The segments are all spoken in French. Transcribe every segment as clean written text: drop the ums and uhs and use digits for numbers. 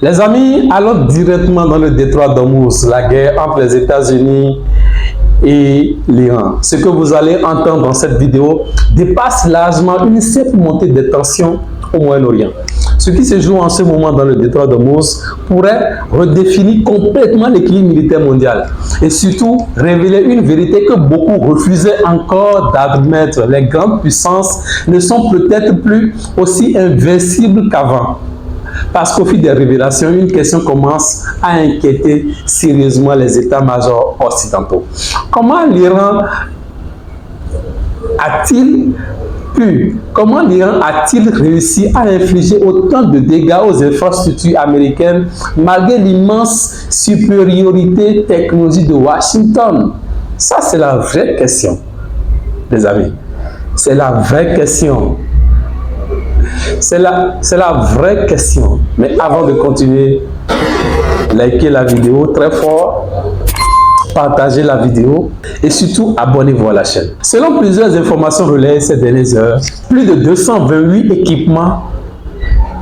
Les amis, allons directement dans le détroit d'Ormuz, la guerre entre les États-Unis et l'Iran. Ce que vous allez entendre dans cette vidéo dépasse largement une simple montée des tensions au Moyen-Orient. Ce qui se joue en ce moment dans le détroit d'Ormuz pourrait redéfinir complètement l'équilibre militaire mondial et surtout révéler une vérité que beaucoup refusaient encore d'admettre. Les grandes puissances ne sont peut-être plus aussi invincibles qu'avant. Parce qu'au fil des révélations, une question commence à inquiéter sérieusement les états-majors occidentaux. Comment l'Iran a-t-il réussi à infliger autant de dégâts aux infrastructures américaines malgré l'immense supériorité technologique de Washington? Ça, c'est la vraie question, les amis. C'est la vraie question. C'est la vraie question. Mais avant de continuer, likez la vidéo très fort, partagez la vidéo et surtout abonnez-vous à la chaîne. Selon plusieurs informations relayées ces dernières heures, plus de 228 équipements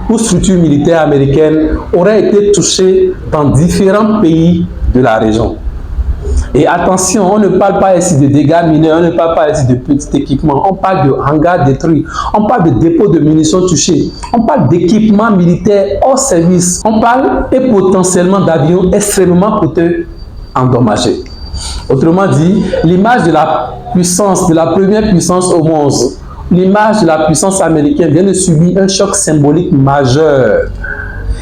ou structures militaires américaines auraient été touchés dans différents pays de la région. Et attention, on ne parle pas ici de dégâts mineurs, on ne parle pas ici de petits équipements, on parle de hangars détruits, on parle de dépôts de munitions touchés, on parle d'équipements militaires hors service, on parle et potentiellement d'avions extrêmement coûteux endommagés. Autrement dit, l'image de la puissance, de la première puissance au monde, l'image de la puissance américaine vient de subir un choc symbolique majeur.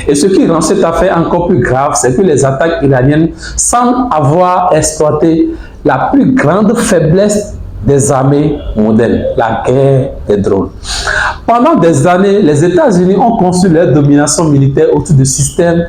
Et ce qui rend cette affaire encore plus grave, c'est que les attaques iraniennes semblent avoir exploité la plus grande faiblesse des armées modernes, la guerre des drones. Pendant des années, les États-Unis ont construit leur domination militaire autour de systèmes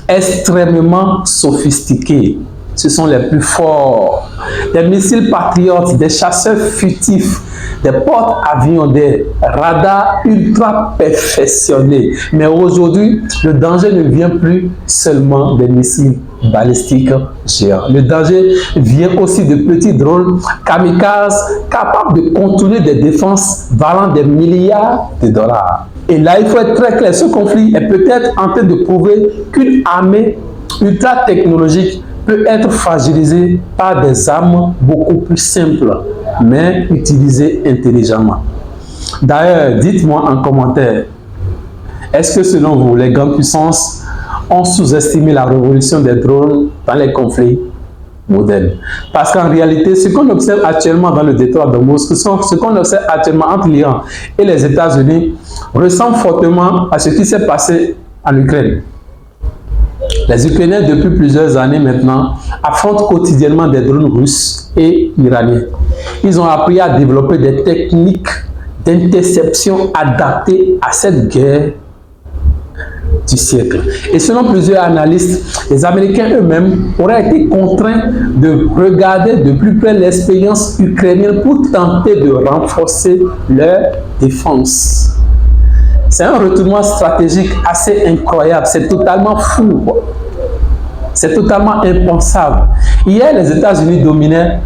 extrêmement sophistiqués. Ce sont les plus forts. Des missiles patriotes, des chasseurs furtifs, des porte-avions, des radars ultra perfectionnés. Mais aujourd'hui, le danger ne vient plus seulement des missiles balistiques géants. Le danger vient aussi de petits drones kamikazes capables de contourner des défenses valant des milliards de dollars. Et là, il faut être très clair, ce conflit est peut-être en train de prouver qu'une armée ultra technologique peut être fragilisée par des armes beaucoup plus simples, mais utilisées intelligemment. D'ailleurs, dites-moi en commentaire, est-ce que selon vous, les grandes puissances ont sous-estimé la révolution des drones dans les conflits modernes? Parce qu'en réalité, ce qu'on observe actuellement dans le détroit d'Ormuz, ce qu'on observe actuellement entre l'Iran et les États-Unis, ressemble fortement à ce qui s'est passé en Ukraine. Les Ukrainiens, depuis plusieurs années maintenant, affrontent quotidiennement des drones russes et iraniens. Ils ont appris à développer des techniques d'interception adaptées à cette guerre du siècle. Et selon plusieurs analystes, les Américains eux-mêmes auraient été contraints de regarder de plus près l'expérience ukrainienne pour tenter de renforcer leur défense. C'est un retournement stratégique assez incroyable, c'est totalement fou. C'est totalement impensable. Hier, les États-Unis dominaient.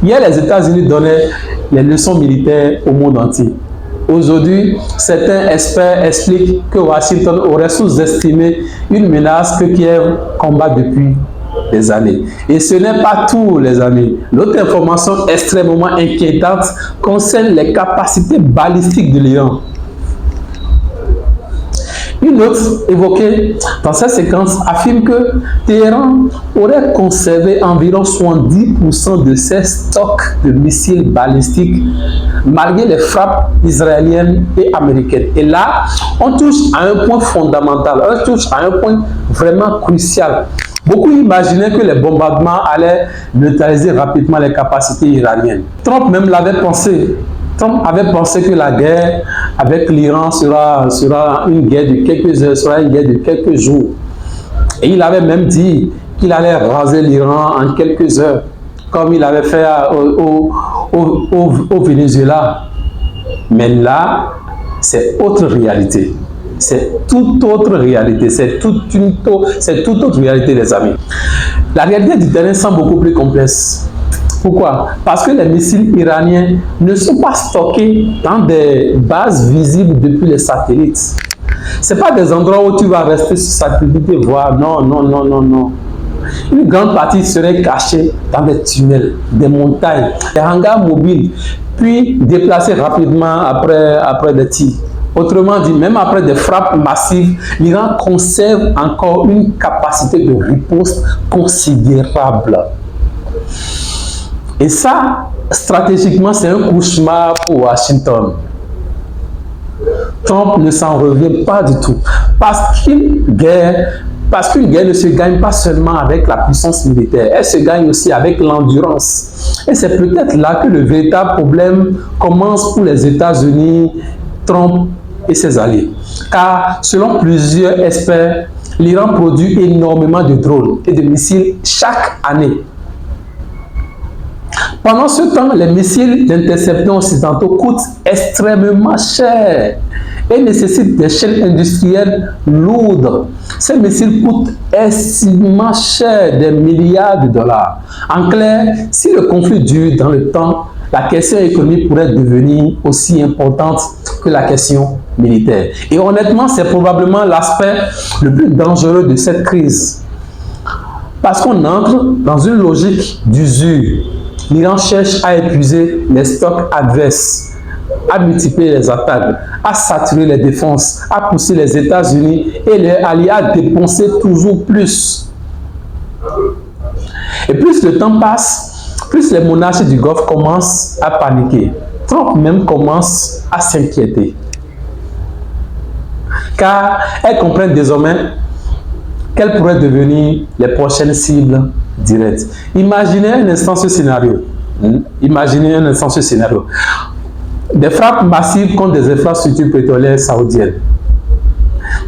Hier, les États-Unis donnaient les leçons militaires au monde entier. Aujourd'hui, certains experts expliquent que Washington aurait sous-estimé une menace que Kiev combat depuis des années. Et ce n'est pas tout, les amis. L'autre information extrêmement inquiétante concerne les capacités balistiques de l'Iran. Une autre évoquée dans cette séquence affirme que Téhéran aurait conservé environ 70% de ses stocks de missiles balistiques malgré les frappes israéliennes et américaines. Et là, on touche à un point fondamental, on touche à un point vraiment crucial. Beaucoup imaginaient que les bombardements allaient neutraliser rapidement les capacités iraniennes. Trump même l'avait pensé. Trump avait pensé que la guerre avec l'Iran sera une guerre de quelques heures, sera une guerre de quelques jours. Et il avait même dit qu'il allait raser l'Iran en quelques heures, comme il avait fait au Venezuela. Mais là, c'est autre réalité. C'est toute autre réalité. C'est toute autre réalité, les amis. La réalité du terrain semble beaucoup plus complexe. Pourquoi? Parce que les missiles iraniens ne sont pas stockés dans des bases visibles depuis les satellites. Ce n'est pas des endroits où tu vas rester sur satellite et voir. Non, non, non, non, non. Une grande partie serait cachée dans des tunnels, des montagnes, des hangars mobiles, puis déplacés rapidement après des tirs. Autrement dit, même après des frappes massives, l'Iran conserve encore une capacité de riposte considérable. Et ça, stratégiquement, c'est un cauchemar pour Washington. Trump ne s'en revient pas du tout. Parce qu'une guerre ne se gagne pas seulement avec la puissance militaire, elle se gagne aussi avec l'endurance. Et c'est peut-être là que le véritable problème commence pour les États-Unis, Trump et ses alliés. Car selon plusieurs experts, l'Iran produit énormément de drones et de missiles chaque année. Pendant ce temps, les missiles d'interception occidentaux coûtent extrêmement cher et nécessitent des chaînes industrielles lourdes. Ces missiles coûtent extrêmement cher, des milliards de dollars. En clair, si le conflit dure dans le temps, la question économique pourrait devenir aussi importante que la question militaire. Et honnêtement, c'est probablement l'aspect le plus dangereux de cette crise. Parce qu'on entre dans une logique d'usure. L'Iran cherche à épuiser les stocks adverses, à multiplier les attaques, à saturer les défenses, à pousser les États-Unis et les alliés à dépenser toujours plus. Et plus le temps passe, plus les monarchies du Golfe commencent à paniquer. Trump même commence à s'inquiéter. Car elles comprennent désormais quelles pourraient devenir les prochaines cibles directes. Imaginez un instant ce scénario. Imaginez un instant ce scénario. Des frappes massives contre des infrastructures pétrolières saoudiennes.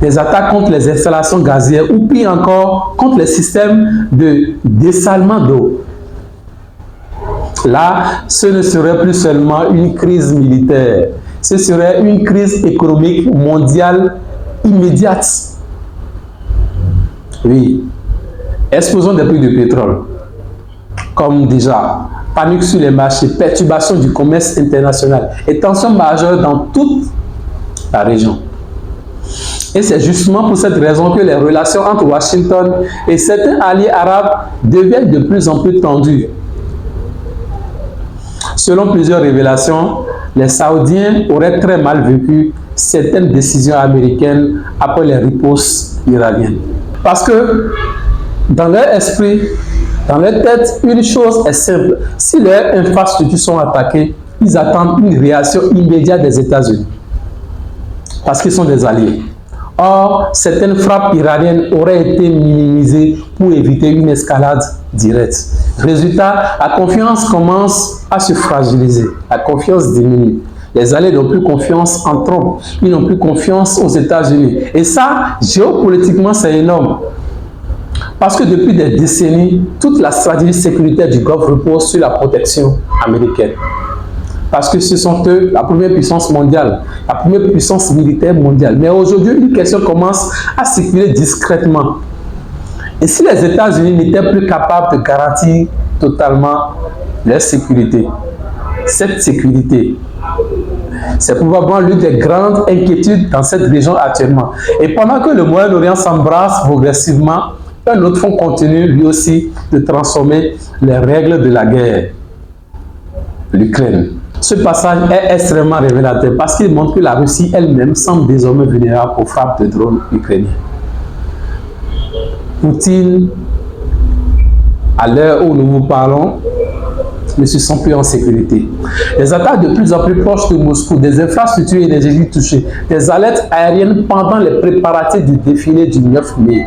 Des attaques contre les installations gazières ou pire encore contre les systèmes de dessalement d'eau. Là, ce ne serait plus seulement une crise militaire, ce serait une crise économique mondiale immédiate. Oui, explosion des prix du pétrole, comme déjà, panique sur les marchés, perturbation du commerce international et tensions majeures dans toute la région. Et c'est justement pour cette raison que les relations entre Washington et certains alliés arabes deviennent de plus en plus tendues. Selon plusieurs révélations, les Saoudiens auraient très mal vécu certaines décisions américaines après les ripostes iraniennes. Parce que dans leur esprit, dans leur tête, une chose est simple. Si leurs infrastructures sont attaquées, ils attendent une réaction immédiate des États-Unis. Parce qu'ils sont des alliés. Or, certaines frappes iraniennes auraient été minimisées pour éviter une escalade directe. Résultat, la confiance commence à se fragiliser. La confiance diminue. Les alliés n'ont plus confiance en Trump. Ils n'ont plus confiance aux États-Unis. Et ça, géopolitiquement, c'est énorme. Parce que depuis des décennies, toute la stratégie sécuritaire du Golfe repose sur la protection américaine. Parce que ce sont eux la première puissance mondiale, la première puissance militaire mondiale. Mais aujourd'hui, une question commence à circuler discrètement. Et si les États-Unis n'étaient plus capables de garantir totalement leur sécurité, cette sécurité, c'est probablement l'une des grandes inquiétudes dans cette région actuellement. Et pendant que le Moyen-Orient s'embrasse progressivement, un autre front continue lui aussi de transformer les règles de la guerre, l'Ukraine. Ce passage est extrêmement révélateur parce qu'il montre que la Russie elle-même semble désormais vulnérable aux frappes de drones ukrainiens. Poutine, à l'heure où nous vous parlons, ne se sent plus en sécurité. Les attaques de plus en plus proches de Moscou, des infrastructures énergétiques touchées, des alertes aériennes pendant les préparatifs du défilé du 9 mai.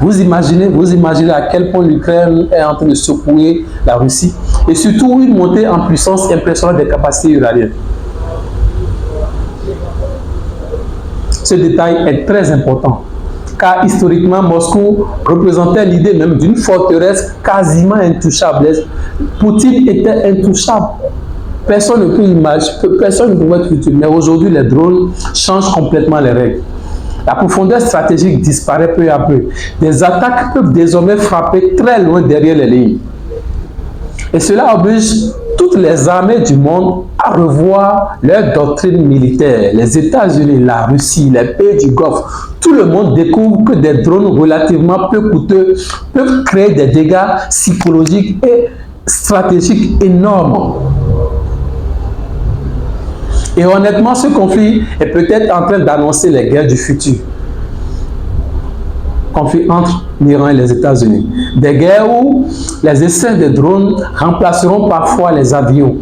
Vous imaginez à quel point l'Ukraine est en train de secouer la Russie et surtout une montée en puissance impressionnante des capacités uraniennes. Ce détail est très important car historiquement Moscou représentait l'idée même d'une forteresse quasiment intouchable. Poutine était intouchable. Personne ne peut imaginer, personne ne pouvait être utile. Mais aujourd'hui, les drones changent complètement les règles. La profondeur stratégique disparaît peu à peu. Des attaques peuvent désormais frapper très loin derrière les lignes. Et cela oblige toutes les armées du monde à revoir leur doctrine militaire. Les États-Unis, la Russie, les pays du Golfe, tout le monde découvre que des drones relativement peu coûteux peuvent créer des dégâts psychologiques et stratégiques énormes. Et honnêtement, ce conflit est peut-être en train d'annoncer les guerres du futur. Conflit entre l'Iran et les États-Unis. Des guerres où les essais de drones remplaceront parfois les avions,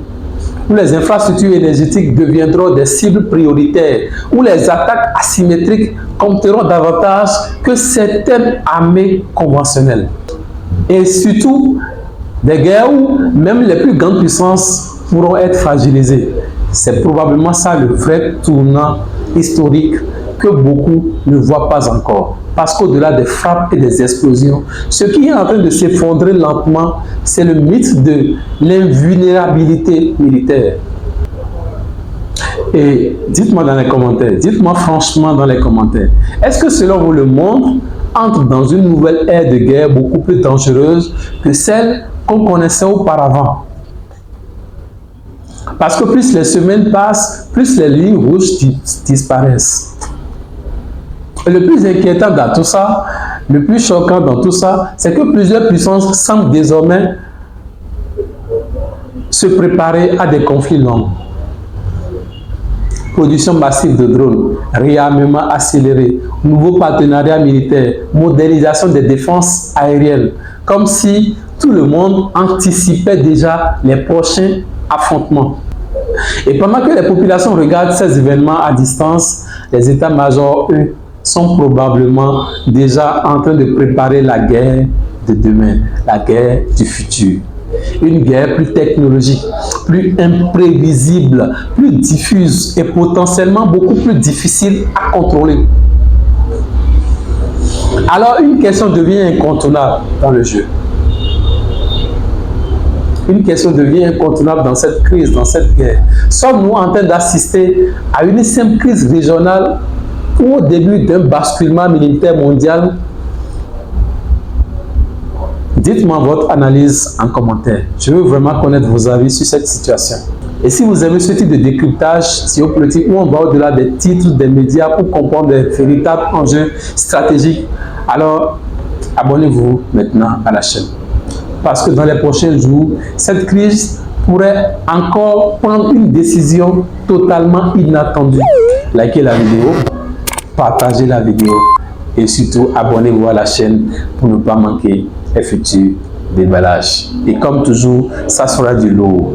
où les infrastructures énergétiques deviendront des cibles prioritaires, où les attaques asymétriques compteront davantage que certaines armées conventionnelles. Et surtout, des guerres où même les plus grandes puissances pourront être fragilisées. C'est probablement ça le vrai tournant historique que beaucoup ne voient pas encore. Parce qu'au-delà des frappes et des explosions, ce qui est en train de s'effondrer lentement, c'est le mythe de l'invulnérabilité militaire. Et dites-moi dans les commentaires, dites-moi franchement dans les commentaires, est-ce que selon vous le monde entre dans une nouvelle ère de guerre beaucoup plus dangereuse que celle qu'on connaissait auparavant? Parce que plus les semaines passent, plus les lignes rouges disparaissent. Et le plus inquiétant dans tout ça, le plus choquant dans tout ça, c'est que plusieurs puissances semblent désormais se préparer à des conflits longs. Production massive de drones, réarmement accéléré, nouveaux partenariats militaires, modernisation des défenses aériennes, comme si tout le monde anticipait déjà les prochains affrontements. Et pendant que les populations regardent ces événements à distance, les états-majors, eux, sont probablement déjà en train de préparer la guerre de demain, la guerre du futur. Une guerre plus technologique, plus imprévisible, plus diffuse et potentiellement beaucoup plus difficile à contrôler. Alors une question devient incontournable dans le jeu. Une question devient incontournable dans cette crise, dans cette guerre. Sommes-nous en train d'assister à une simple crise régionale ou au début d'un basculement militaire mondial? Dites-moi votre analyse en commentaire. Je veux vraiment connaître vos avis sur cette situation. Et si vous aimez ce type de décryptage géopolitique où on va au-delà des titres des médias pour comprendre les véritables enjeux stratégiques, alors abonnez-vous maintenant à la chaîne. Parce que dans les prochains jours, cette crise pourrait encore prendre une décision totalement inattendue. Likez la vidéo, partagez la vidéo et surtout abonnez-vous à la chaîne pour ne pas manquer les futurs déballages. Et comme toujours, ça sera du lourd.